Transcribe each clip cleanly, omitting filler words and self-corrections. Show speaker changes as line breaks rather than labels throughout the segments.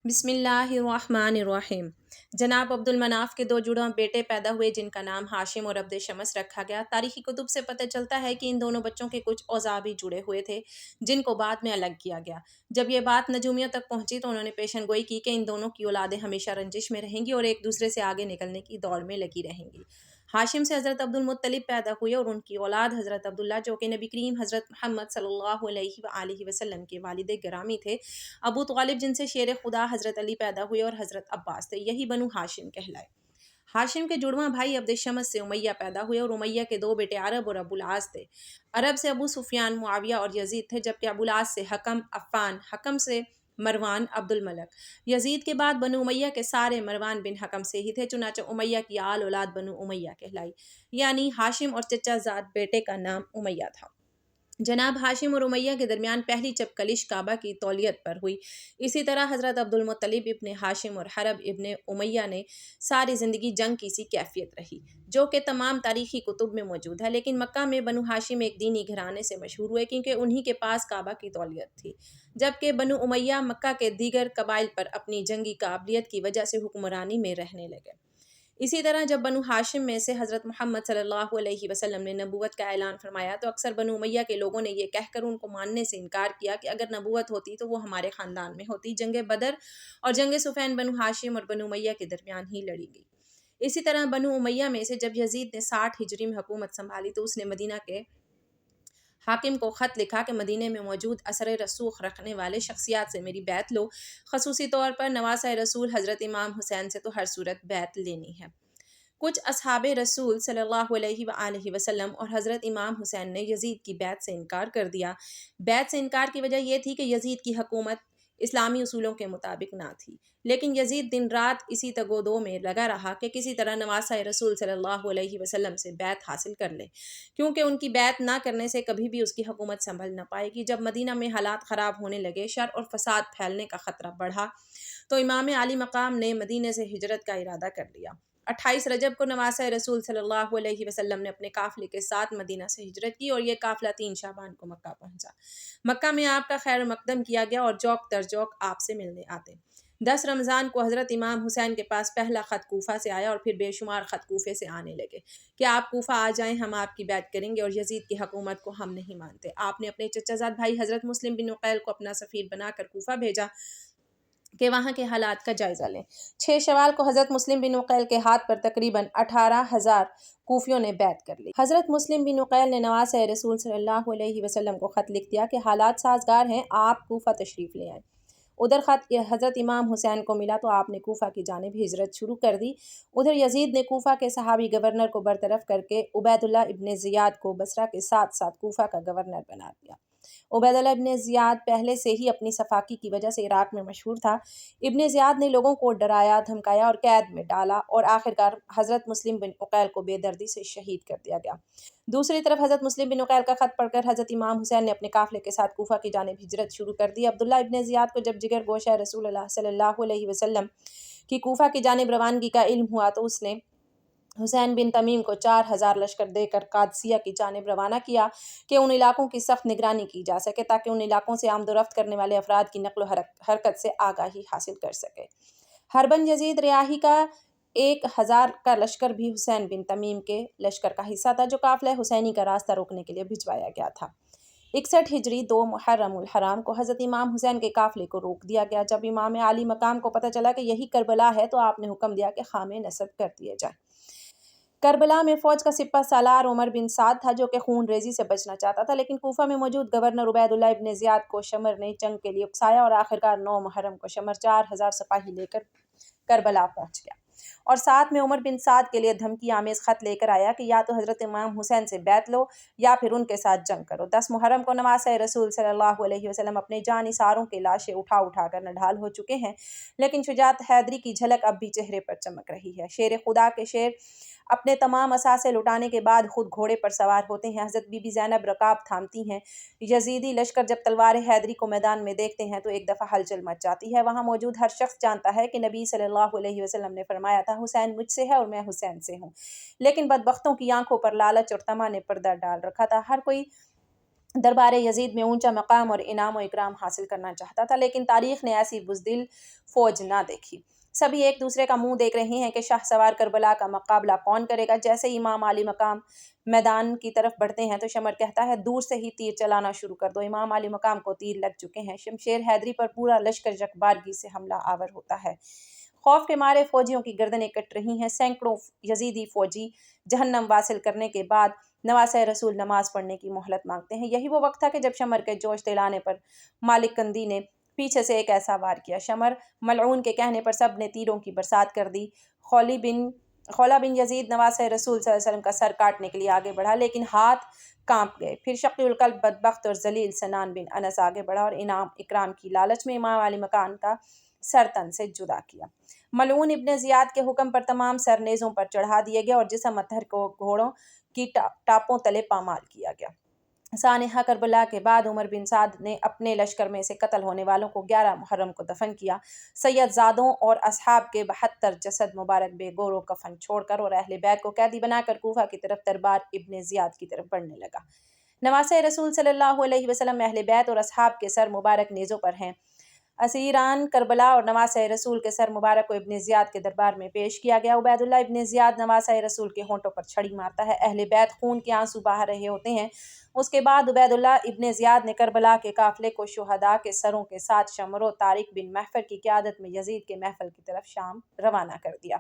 بسم اللہ الرحمن الرحیم۔ جناب عبد المناف کے 2 جڑواں بیٹے پیدا ہوئے جن کا نام ہاشم اور عبد شمس رکھا گیا۔ تاریخی کتب سے پتہ چلتا ہے کہ ان دونوں بچوں کے کچھ اوضاع بھی جڑے ہوئے تھے جن کو بعد میں الگ کیا گیا۔ جب یہ بات نجومیوں تک پہنچی تو انہوں نے پیشن گوئی کی کہ ان دونوں کی اولادیں ہمیشہ رنجش میں رہیں گی اور ایک دوسرے سے آگے نکلنے کی دوڑ میں لگی رہیں گی۔ ہاشم سے حضرت عبد المطلب پیدا ہوئے اور ان کی اولاد حضرت عبداللہ جو کہ نبی کریم حضرت محمد صلی اللہ علیہ وآلہ وسلم کے والد گرامی تھے، ابو طالب جن سے شیر خدا حضرت علی پیدا ہوئے اور حضرت عباس تھے، یہی بنو ہاشم کہلائے۔ ہاشم کے جڑواں بھائی عبد شمس سے امیہ پیدا ہوئے اور امیہ کے 2 بیٹے عرب اور ابو العاص تھے۔ عرب سے ابو سفیان، معاویہ اور یزید تھے، جبکہ ابو العاص سے حکم، عفان، حکم سے مروان، عبد الملک۔ یزید کے بعد بنو امیہ کے سارے مروان بن حکم سے ہی تھے، چنانچہ امیہ کی آل اولاد بنو امیہ کہلائی، یعنی ہاشم اور چچا زاد بیٹے کا نام امیہ تھا۔ جناب ہاشم اور امیہ کے درمیان پہلی چپکلش کعبہ کی تولیت پر ہوئی۔ اسی طرح حضرت عبد المطلب ابن ہاشم اور حرب ابن امیہ نے ساری زندگی جنگ کی سی کیفیت رہی، جو کہ تمام تاریخی کتب میں موجود ہے، لیکن مکہ میں بنو ہاشم ایک دینی گھرانے سے مشہور ہوئے کیونکہ انہی کے پاس کعبہ کی تولیت تھی، جبکہ بنو امیہ مکہ کے دیگر قبائل پر اپنی جنگی قابلیت کی وجہ سے حکمرانی میں رہنے لگے۔ اسی طرح جب بنو ہاشم میں سے حضرت محمد صلی اللہ علیہ وسلم نے نبوت کا اعلان فرمایا تو اکثر بنو امیہ کے لوگوں نے یہ کہہ کر ان کو ماننے سے انکار کیا کہ اگر نبوت ہوتی تو وہ ہمارے خاندان میں ہوتی۔ جنگ بدر اور جنگ صفین بنو ہاشم اور بنو امیہ کے درمیان ہی لڑی گئی۔ اسی طرح بنو امیہ میں سے جب یزید نے 60 ہجری میں حکومت سنبھالی تو اس نے مدینہ کے حاکم کو خط لکھا کہ مدینے میں موجود اثر رسوخ رکھنے والے شخصیات سے میری بیعت لو، خصوصی طور پر نواسۂ رسول حضرت امام حسین سے تو ہر صورت بیعت لینی ہے۔ کچھ اصحاب رسول صلی اللہ علیہ وآلہ وسلم اور حضرت امام حسین نے یزید کی بیعت سے انکار کر دیا۔ بیعت سے انکار کی وجہ یہ تھی کہ یزید کی حکومت اسلامی اصولوں کے مطابق نہ تھی، لیکن یزید دن رات اسی تگ و دو میں لگا رہا کہ کسی طرح نواسۂ رسول صلی اللہ علیہ وسلم سے بیعت حاصل کر لے، کیونکہ ان کی بیعت نہ کرنے سے کبھی بھی اس کی حکومت سنبھل نہ پائے گی۔ جب مدینہ میں حالات خراب ہونے لگے، شر اور فساد پھیلنے کا خطرہ بڑھا، تو امام عالی مقام نے مدینہ سے ہجرت کا ارادہ کر لیا۔ 28 رجب کو نواسۂ رسول صلی اللہ علیہ وسلم نے اپنے قافلے کے ساتھ مدینہ سے ہجرت کی اور یہ قافلہ 3 شعبان کو مکہ پہنچا۔ مکہ میں آپ کا خیر مقدم کیا گیا اور جوق در جوق آپ سے ملنے آتے۔ 10 رمضان کو حضرت امام حسین کے پاس پہلا خط کوفہ سے آیا اور پھر بے شمار خط کوفے سے آنے لگے کہ آپ کوفہ آ جائیں، ہم آپ کی بیعت کریں گے اور یزید کی حکومت کو ہم نہیں مانتے۔ آپ نے اپنے چچا زاد بھائی حضرت مسلم بن عقیل کو اپنا سفیر بنا کر کوفہ بھیجا کہ وہاں کے حالات کا جائزہ لیں۔ 6 شوال کو حضرت مسلم بن عقیل کے ہاتھ پر تقریباً 18,000 کوفیوں نے بیعت کر لی۔ حضرت مسلم بن عقیل نے نواسۂ رسول صلی اللہ علیہ وسلم کو خط لکھ دیا کہ حالات سازگار ہیں، آپ کوفہ تشریف لے آئیں۔ ادھر خط حضرت امام حسین کو ملا تو آپ نے کوفہ کی جانب ہجرت شروع کر دی۔ ادھر یزید نے کوفہ کے صحابی گورنر کو برطرف کر کے عبید اللہ ابن زیاد کو بصرہ کے ساتھ ساتھ کوفہ کا گورنر بنا دیا۔ عبید اللہ ابن زیاد پہلے سے ہی اپنی صفاکی کی وجہ سے عراق میں مشہور تھا۔ ابن زیاد نے لوگوں کو ڈرایا، دھمکایا اور قید میں ڈالا اور آخرکار حضرت مسلم بن عقیل کو بے دردی سے شہید کر دیا گیا۔ دوسری طرف حضرت مسلم بن عقیل کا خط پڑھ کر حضرت امام حسین نے اپنے قافلے کے ساتھ کوفہ کی جانب ہجرت شروع کر دی۔ عبداللہ ابن زیاد کو جب جگر گوشہ رسول اللہ صلی اللہ علیہ وسلم کی کوفہ کی جانب روانگی کا علم ہوا تو اس نے حسین بن تمیم کو 4,000 لشکر دے کر قادسیہ کی جانب روانہ کیا کہ ان علاقوں کی سخت نگرانی کی جا سکے تاکہ ان علاقوں سے آمد و رفت کرنے والے افراد کی نقل و حرکت سے آگاہی حاصل کر سکے۔ ہربن یزید ریاحی کا 1,000 کا لشکر بھی حسین بن تمیم کے لشکر کا حصہ تھا جو قافلہ حسینی کا راستہ روکنے کے لیے بھجوایا گیا تھا۔ 61 ہجری 2 محرم الحرام کو حضرت امام حسین کے قافلے کو روک دیا گیا۔ جب امام عالی مقام کو پتہ چلا کہ یہی کربلا ہے تو آپ نے حکم دیا کہ خامے نصب کر دیے جائیں۔ کربلا میں فوج کا سپہ سالار عمر بن سعد تھا جو کہ خون ریزی سے بچنا چاہتا تھا، لیکن کوفہ میں موجود گورنر عبید اللہ ابن زیاد کو شمر نے جنگ کے لیے اکسایا اور آخرکار 9 محرم کو شمر 4,000 سپاہی لے کر کربلا پہنچ گیا اور ساتھ میں عمر بن سعد کے لیے دھمکی آمیز خط لے کر آیا کہ یا تو حضرت امام حسین سے بیعت لو یا پھر ان کے ساتھ جنگ کرو۔ 10 محرم کو نواسۂ رسول صلی اللہ علیہ وسلم اپنے جانثاروں کی لاشیں اٹھا اٹھا کر نڈھال ہو چکے ہیں، لیکن شجاعت حیدری کی جھلک اب بھی چہرے پر چمک رہی ہے۔ شیر خدا کے شیر اپنے تمام اثاثے لٹانے کے بعد خود گھوڑے پر سوار ہوتے ہیں۔ حضرت بی بی زینب رکاب تھامتی ہیں۔ یزیدی لشکر جب تلوار حیدری کو میدان میں دیکھتے ہیں تو ایک دفعہ ہلچل مچ جاتی ہے۔ وہاں موجود ہر شخص جانتا ہے کہ نبی صلی اللہ علیہ وسلم نے فرمایا تھا حسین مجھ سے ہے اور میں حسین سے ہوں، لیکن بدبختوں کی آنکھوں پر لالچ اور طمع نے پردہ ڈال رکھا تھا۔ ہر کوئی دربار یزید میں اونچا مقام اور انعام و اکرام حاصل کرنا چاہتا تھا، لیکن تاریخ نے ایسی بزدل فوج نہ دیکھی۔ سبھی ایک دوسرے کا منہ دیکھ رہے ہیں کہ شاہ سوار کربلا کا مقابلہ کون کرے گا۔ جیسے ہی امام علی مقام میدان کی طرف بڑھتے ہیں تو شمر کہتا ہے دور سے ہی تیر چلانا شروع کر دو۔ امام علی مقام کو تیر لگ چکے ہیں۔ شمشیر حیدری پر پورا لشکر یکبارگی سے حملہ آور ہوتا ہے۔ خوف کے مارے فوجیوں کی گردنیں کٹ رہی ہیں۔ سینکڑوں یزیدی فوجی جہنم واصل کرنے کے بعد نواسہ رسول نماز پڑھنے کی مہلت مانگتے ہیں۔ یہی وہ وقت تھا کہ جب شمر کے جوش دلانے پر مالک کندی نے پیچھے سے ایک ایسا وار کیا۔ شمر ملعون کے کہنے پر سب نے تیروں کی برسات کر دی۔ خولہ بن یزید نواسہ رسول صلی اللہ علیہ وسلم کا سر کاٹنے کے لیے آگے بڑھا، لیکن ہاتھ کانپ گئے۔ پھر شقی القلب بدبخت اور ذلیل سنان بن انس آگے بڑھا اور انعام اکرام کی لالچ میں امام علی مکان کا سر تن سے جدا کیا۔ ملعون ابن زیاد کے حکم پر تمام سر نیزوں پر چڑھا دیے گئے اور جسم اتھر کو گھوڑوں کی ٹاپوں تلے پامال کیا گیا۔ سانحہ کربلا کے بعد عمر بن سعد نے اپنے لشکر میں سے قتل ہونے والوں کو 11 محرم کو دفن کیا۔ سید زادوں اور اصحاب کے 72 جسد مبارک بے گور و کفن چھوڑ کر اور اہل بیت کو قیدی بنا کر کوفہ کی طرف دربار ابن زیاد کی طرف بڑھنے لگا۔ نواسہ رسول صلی اللہ علیہ وسلم میں اہل بیت اور اصحاب کے سر مبارک نیزوں پر ہیں۔ اسیران کربلا اور نواسہ رسول کے سر مبارک کو ابن زیاد کے دربار میں پیش کیا گیا۔ عبید اللہ ابن زیاد نواسہ رسول کے ہونٹوں پر چھڑی مارتا ہے۔ اہل بیت خون کے آنسو بہا رہے ہوتے ہیں۔ اس کے بعد عبید اللہ ابن زیاد نے کربلا کے قافلے کو شہداء کے سروں کے ساتھ شمر و طارق بن محفر کی قیادت میں یزید کے محفل کی طرف شام روانہ کر دیا۔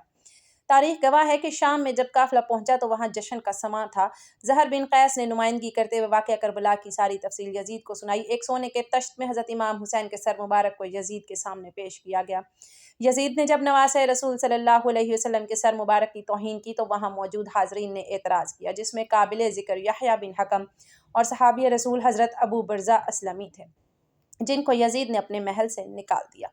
تاریخ گواہ ہے کہ شام میں جب قافلہ پہنچا تو وہاں جشن کا سماں تھا۔ زہر بن قیس نے نمائندگی کرتے ہوئے واقعہ کربلا کی ساری تفصیل یزید کو سنائی۔ ایک سونے کے تشت میں حضرت امام حسین کے سر مبارک کو یزید کے سامنے پیش کیا گیا۔ یزید نے جب نواسہ رسول صلی اللہ علیہ وسلم کے سر مبارک کی توہین کی تو وہاں موجود حاضرین نے اعتراض کیا، جس میں قابل ذکر یحییٰ بن حکم اور صحابی رسول حضرت ابو برزہ اسلمی تھے، جن کو یزید نے اپنے محل سے نکال دیا۔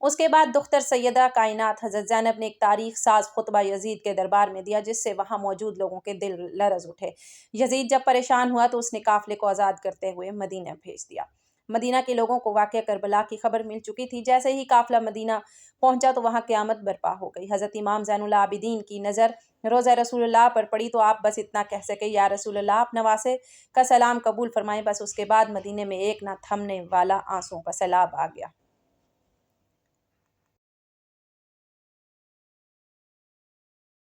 اس کے بعد دختر سیدہ کائنات حضرت زینب نے ایک تاریخ ساز خطبہ یزید کے دربار میں دیا، جس سے وہاں موجود لوگوں کے دل لرز اٹھے۔ یزید جب پریشان ہوا تو اس نے قافلے کو آزاد کرتے ہوئے مدینہ بھیج دیا۔ مدینہ کے لوگوں کو واقعہ کربلا کی خبر مل چکی تھی۔ جیسے ہی قافلہ مدینہ پہنچا تو وہاں قیامت برپا ہو گئی۔ حضرت امام زین العابدین کی نظر روضہ رسول اللہ پر پڑی تو آپ بس اتنا کہہ سکے، یا رسول اللہ آپ نواسے کا سلام قبول فرمائیں۔ بس اس کے بعد مدینے میں ایک نہ تھمنے والا آنسوؤں کا سیلاب آ گیا۔